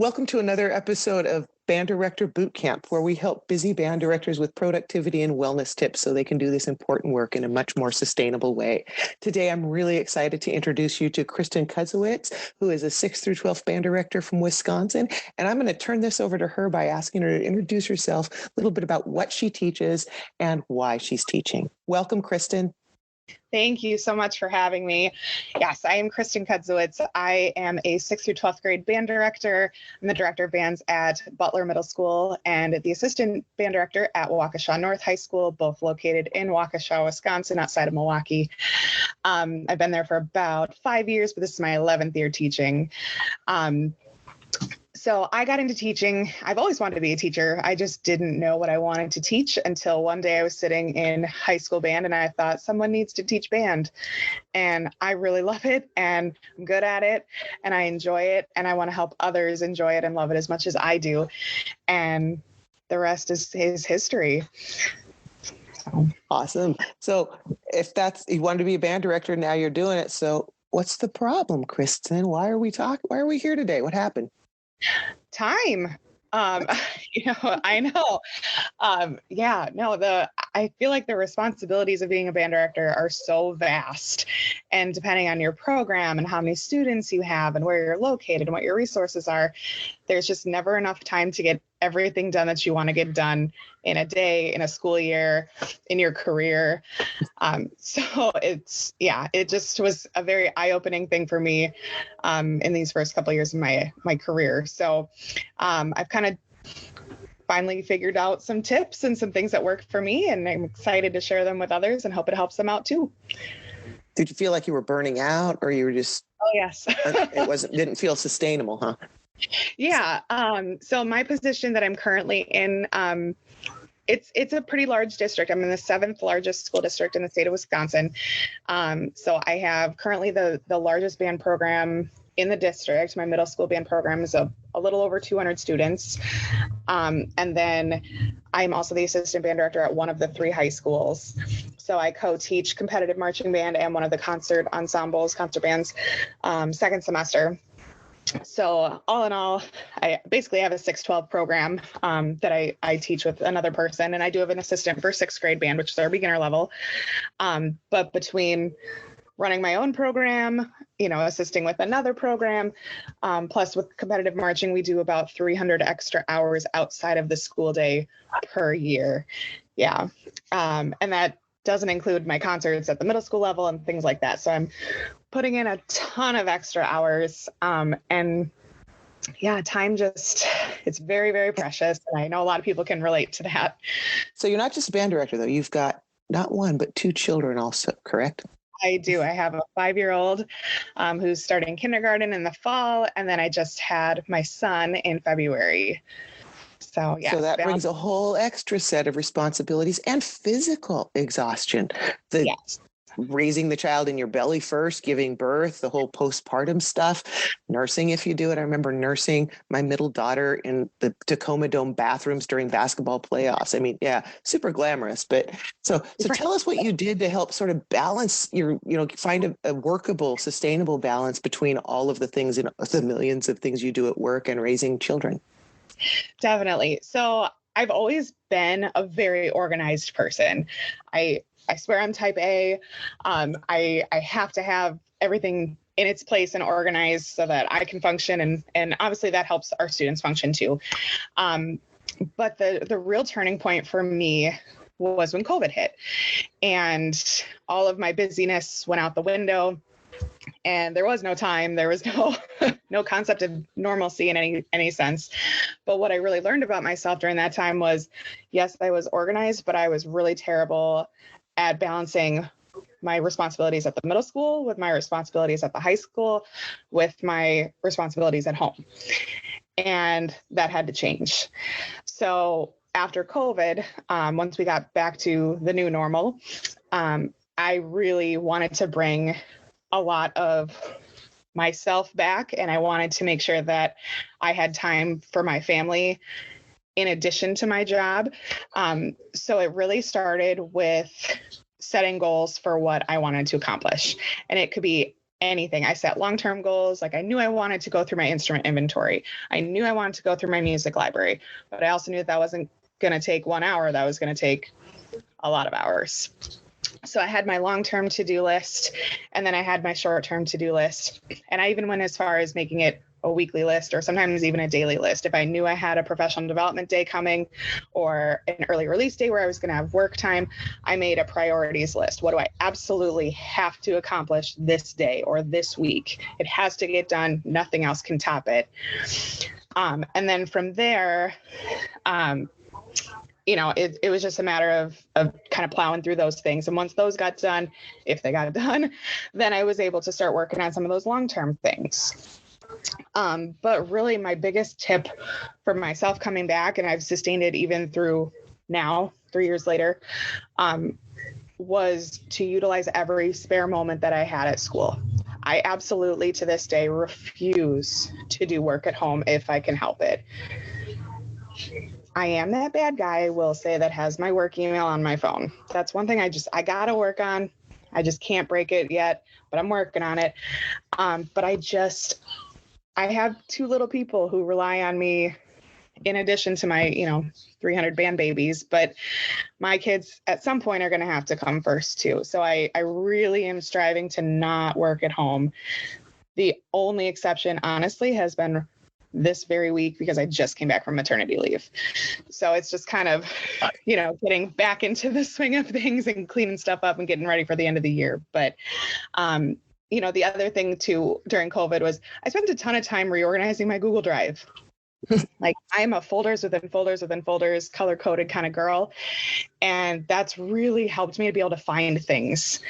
Welcome to another episode of Band Director Boot Camp, where we help busy band directors with productivity and wellness tips so they can do this important work in a much more sustainable way. Today, I'm really excited to introduce you to Kristin Cudzewicz, who is a 6th through 12th band director from Wisconsin. And I'm going to turn this over to her by asking her to introduce herself, a little bit about what she teaches and why she's teaching. Welcome, Kristin. Thank you so much for having me. Yes, I am Kristin Cudzewicz. I am a 6th through 12th grade band director. I'm the director of bands at Butler Middle School and the assistant band director at Waukesha North High School, both located in Waukesha, Wisconsin, outside of Milwaukee. I've been there for about 5 years, but this is my 11th year teaching. So I got into teaching. I've always wanted to be a teacher. I just didn't know what I wanted to teach until one day I was sitting in high school band and I thought someone needs to teach band. And I really love it and I'm good at it and I enjoy it and I want to help others enjoy it and love it as much as I do. And the rest is history. Awesome. So if that's, you wanted to be a band director, now you're doing it. So what's the problem, Kristin? Why are we here today? What happened? Time. I know. I feel like the responsibilities of being a band director are so vast, and depending on your program and how many students you have and where you're located and what your resources are, there's just never enough time to get everything done that you want to get done in a day, in a school year, in your career. So it just was a very eye-opening thing for me in these first couple of years of my career. So I've kind of finally figured out some tips and some things that work for me, and I'm excited to share them with others and hope it helps them out too. Did you feel like you were burning out, or you were just? Oh yes. Didn't feel sustainable, huh? Yeah. So my position that I'm currently in, it's a pretty large district. I'm in the 7th largest school district in the state of Wisconsin. So I have currently the largest band program in the district. My middle school band program is a little over 200 students. And then I'm also the assistant band director at one of the 3 high schools. So I co-teach competitive marching band and one of the concert bands, second semester. So all in all, I basically have a 6-12 program that I teach with another person, and I do have an assistant for 6th grade band, which is our beginner level. But between running my own program, assisting with another program, plus with competitive marching, we do about 300 extra hours outside of the school day per year. Yeah. And that doesn't include my concerts at the middle school level and things like that. So I'm putting in a ton of extra hours. And yeah, time it's very, very precious. And I know a lot of people can relate to that. So you're not just a band director, though. You've got not 1, but 2 children also, correct? I do. I have a 5-year-old who's starting kindergarten in the fall. And then I just had my son in February. So, yeah. So that brings a whole extra set of responsibilities and physical exhaustion. Yes. Raising the child in your belly first, giving birth, the whole postpartum stuff, nursing if you do it. I remember nursing my middle daughter in the Tacoma Dome bathrooms during basketball playoffs. I mean, yeah, super glamorous. But so tell us what you did to help sort of balance find a workable, sustainable balance between all of the things and the millions of things you do at work and raising children. Definitely. So I've always been a very organized person. I swear I'm type A. I have to have everything in its place and organized so that I can function. And obviously that helps our students function too. But the real turning point for me was when COVID hit and all of my busyness went out the window. And there was no time, there was no concept of normalcy in any sense. But what I really learned about myself during that time was, yes, I was organized, but I was really terrible at balancing my responsibilities at the middle school with my responsibilities at the high school with my responsibilities at home. And that had to change. So after COVID, once we got back to the new normal, I really wanted to bring a lot of myself back, and I wanted to make sure that I had time for my family in addition to my job. So it really started with setting goals for what I wanted to accomplish. And it could be anything. I set long-term goals. Like I knew I wanted to go through my instrument inventory. I knew I wanted to go through my music library, but I also knew that wasn't going to take 1 hour. That was going to take a lot of hours. So I had my long-term to-do list, and then I had my short-term to-do list. And I even went as far as making it a weekly list or sometimes even a daily list. If I knew I had a professional development day coming or an early release day where I was going to have work time, I made a priorities list. What do I absolutely have to accomplish this day or this week? It has to get done. Nothing else can top it. And then from there, it was just a matter of kind of plowing through those things. And once those got done, if they got done, then I was able to start working on some of those long-term things. But really my biggest tip for myself coming back, and I've sustained it even through now, 3 years later, was to utilize every spare moment that I had at school. I absolutely to this day refuse to do work at home if I can help it. I am that bad guy, I will say, that has my work email on my phone. That's one thing I gotta work on. I just can't break it yet, but I'm working on it. But I have 2 little people who rely on me in addition to my, 300 band babies, but my kids at some point are going to have to come first too. So I really am striving to not work at home. The only exception, honestly, has been this very week because I just came back from maternity leave. So it's just kind of, getting back into the swing of things and cleaning stuff up and getting ready for the end of the year. But, the other thing too during COVID was I spent a ton of time reorganizing my Google Drive. Like I'm a folders within folders within folders, color coded kind of girl. And that's really helped me to be able to find things.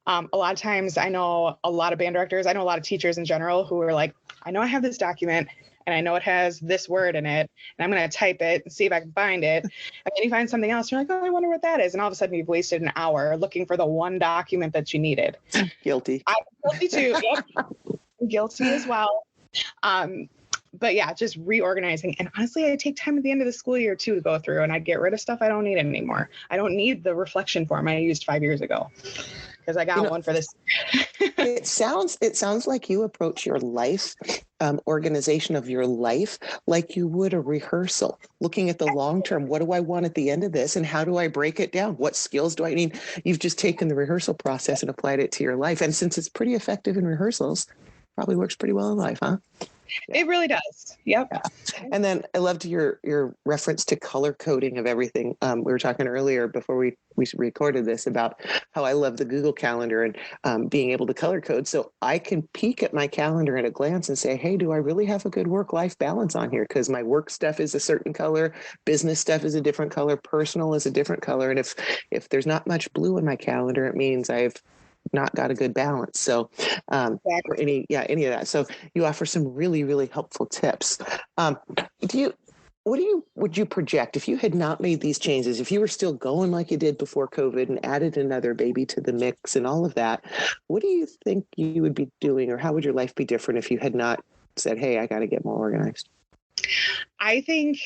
A lot of times I know a lot of band directors, I know a lot of teachers in general who are like, I know I have this document and I know it has this word in it and I'm going to type it and see if I can find it. And then you find something else. You're like, oh, I wonder what that is. And all of a sudden you've wasted an hour looking for the one document that you needed. Guilty. I'm guilty too. Yep. I'm guilty as well. But yeah, just reorganizing. And honestly, I take time at the end of the school year too to go through and I get rid of stuff I don't need anymore. I don't need the reflection form I used 5 years ago because I got one for this. It sounds like you approach your life, organization of your life, like you would a rehearsal, looking at the long term. What do I want at the end of this? And how do I break it down? What skills do I need? You've just taken the rehearsal process and applied it to your life. And since it's pretty effective in rehearsals, probably works pretty well in life, huh? It really does. Yep. Yeah. And then I loved your reference to color coding of everything. We were talking earlier before we recorded this about how I love the Google Calendar and being able to color code. So I can peek at my calendar at a glance and say, hey, do I really have a good work-life balance on here? Because my work stuff is a certain color, business stuff is a different color, personal is a different color. And if there's not much blue in my calendar, it means I've not got a good balance. So, or any of that. So you offer some really, really helpful tips. Would you project if you had not made these changes, if you were still going like you did before COVID and added another baby to the mix and all of that, what do you think you would be doing, or how would your life be different if you had not said, hey, I got to get more organized? I think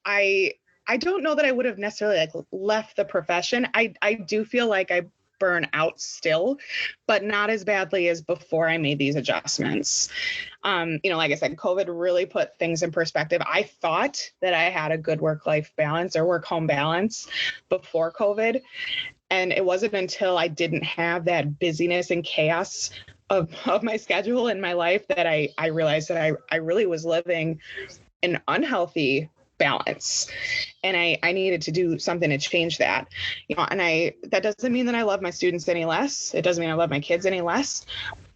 I don't know that I would have necessarily left the profession. I do feel like I burn out still, but not as badly as before I made these adjustments. Like I said, COVID really put things in perspective. I thought that I had a good work-life balance or work-home balance before COVID. And it wasn't until I didn't have that busyness and chaos of my schedule in my life that I realized that I really was living an unhealthy balance. And I needed to do something to change that, and that doesn't mean that I love my students any less. It doesn't mean I love my kids any less.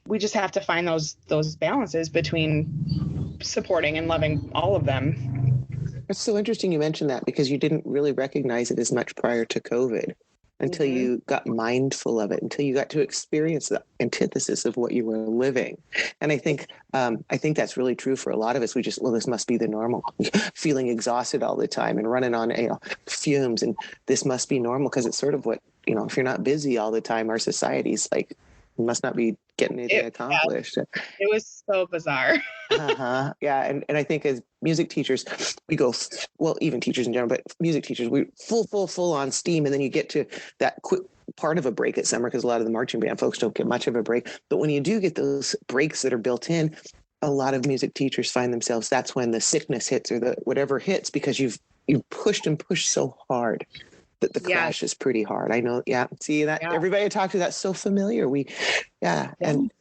We just have to find those balances between supporting and loving all of them. It's so interesting you mentioned that because you didn't really recognize it as much prior to COVID until you got mindful of it, until you got to experience the antithesis of what you were living. And I think that's really true for a lot of us. We just, this must be the normal, feeling exhausted all the time and running on fumes. And this must be normal because it's sort of what, if you're not busy all the time, our society's like, you must not be getting anything accomplished. It was so bizarre. Yeah. And I think as music teachers, we go, well, even teachers in general, but music teachers, we full on steam. And then you get to that quick part of a break at summer because a lot of the marching band folks don't get much of a break. But when you do get those breaks that are built in, a lot of music teachers find themselves, that's when the sickness hits or the whatever hits, because you've pushed and pushed so hard that the crash is pretty hard. I know. Yeah. See that everybody I talk to, that's so familiar. And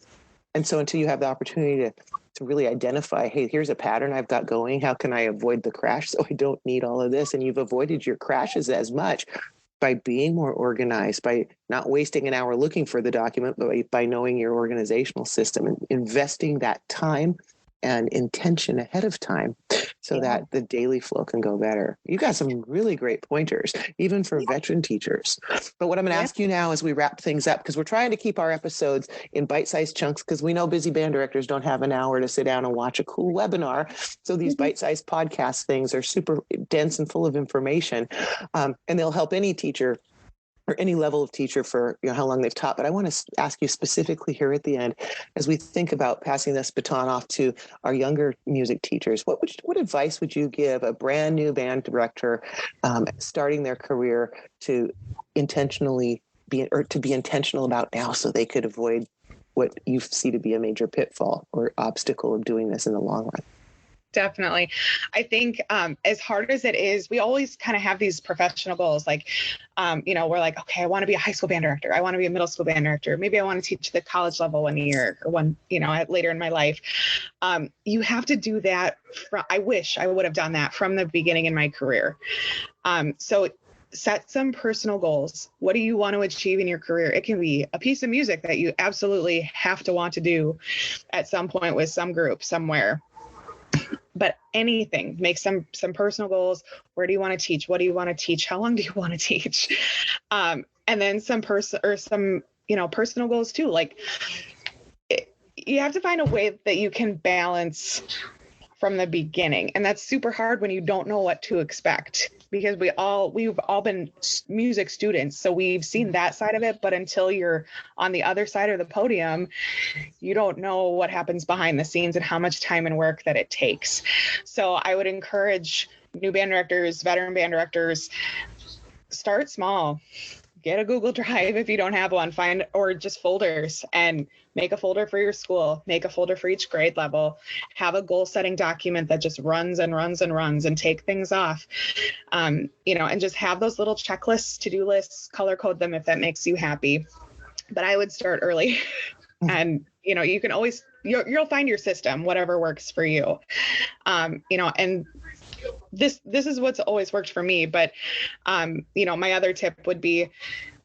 so until you have the opportunity to really identify, hey, here's a pattern I've got going. How can I avoid the crash so I don't need all of this? And you've avoided your crashes as much by being more organized, by not wasting an hour looking for the document, but by knowing your organizational system and investing that time and intention ahead of time so that the daily flow can go better. You got some really great pointers, even for veteran teachers. But what I'm going to ask you now as we wrap things up, because we're trying to keep our episodes in bite-sized chunks, because we know busy band directors don't have an hour to sit down and watch a cool webinar. So these bite-sized podcast things are super dense and full of information, and they'll help any teacher or any level of teacher for how long they've taught. But I want to ask you specifically here at the end, as we think about passing this baton off to our younger music teachers, what advice would you give a brand new band director starting their career to intentionally be intentional about now so they could avoid what you see to be a major pitfall or obstacle of doing this in the long run? Definitely. I think as hard as it is, we always kind of have these professional goals. Like, we're like, okay, I want to be a high school band director. I want to be a middle school band director. Maybe I want to teach the college level 1 year or later in my life. You have to do that. I wish I would have done that from the beginning in my career. So set some personal goals. What do you want to achieve in your career? It can be a piece of music that you absolutely have to want to do at some point with some group somewhere. But anything, make some personal goals. Where do you want to teach? What do you want to teach? How long do you want to teach? And then some personal goals too. Like you have to find a way that you can balance from the beginning. And that's super hard when you don't know what to expect, because we've all been music students. So we've seen that side of it, but until you're on the other side of the podium, you don't know what happens behind the scenes and how much time and work that it takes. So I would encourage new band directors, veteran band directors, start small. Get a Google Drive if you don't have one, or just folders, and make a folder for your school, make a folder for each grade level, have a goal setting document that just runs and runs and runs, and take things off, and just have those little checklists, to-do lists, color code them if that makes you happy. But I would start early and, you can always, you'll find your system, whatever works for you, and this is what's always worked for me. But, my other tip would be,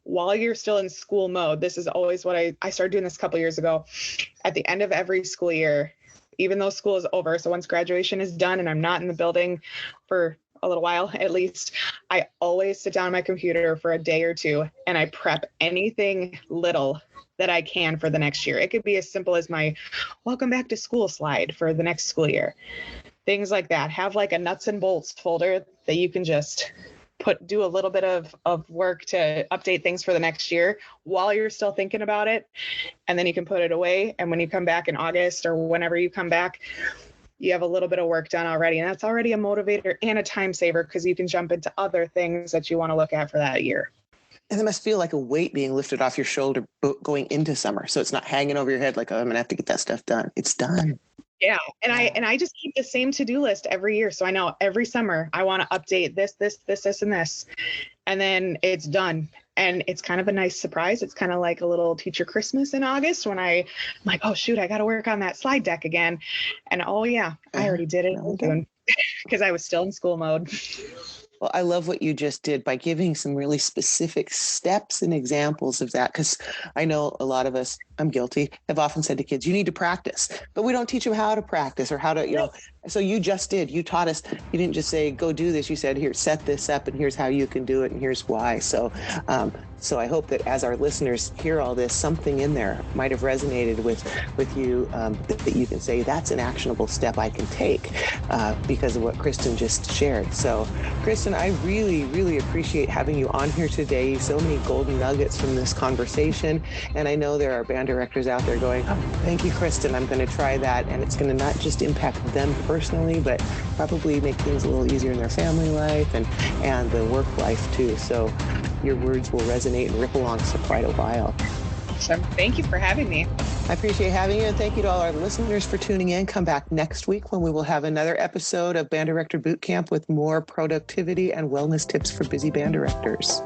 while you're still in school mode, this is always what I started doing this a couple years ago. At the end of every school year, even though school is over, so once graduation is done and I'm not in the building for a little while, at least, I always sit down on my computer for a day or two and I prep anything little that I can for the next year. It could be as simple as my welcome back to school slide for the next school year. Things like that. Have like a nuts and bolts folder that you can just do a little bit of work to update things for the next year while you're still thinking about it. And then you can put it away. And when you come back in August or whenever you come back, you have a little bit of work done already. And that's already a motivator and a time saver, because you can jump into other things that you want to look at for that year. And it must feel like a weight being lifted off your shoulder going into summer. So it's not hanging over your head like, oh, I'm going to have to get that stuff done. It's done. Yeah. And I just keep the same to-do list every year. So I know every summer I want to update this, and this, and then it's done. And it's kind of a nice surprise. It's kind of like a little teacher Christmas in August when I'm like, oh shoot, I got to work on that slide deck again. And oh yeah, I already did it because I was still in school mode. Well, I love what you just did by giving some really specific steps and examples of that, because I know a lot of us, I'm guilty, have often said to kids, you need to practice, but we don't teach them how to practice or how to, so you just did. You taught us. You didn't just say, go do this. You said, here, set this up, and here's how you can do it, and here's why. So I hope that as our listeners hear all this, something in there might have resonated with you, that you can say, that's an actionable step I can take because of what Kristin just shared. So, Kristin, I really, really appreciate having you on here today. So many golden nuggets from this conversation. And I know there are band directors out there going, oh, thank you, Kristin. I'm going to try that. And it's going to not just impact them personally, but probably make things a little easier in their family life and the work life too. So your words will resonate and ripple on for quite a while. So thank you for having me. I appreciate having you, and thank you to all our listeners for tuning in. Come back next week when we will have another episode of Band Director Boot Camp with more productivity and wellness tips for busy band directors.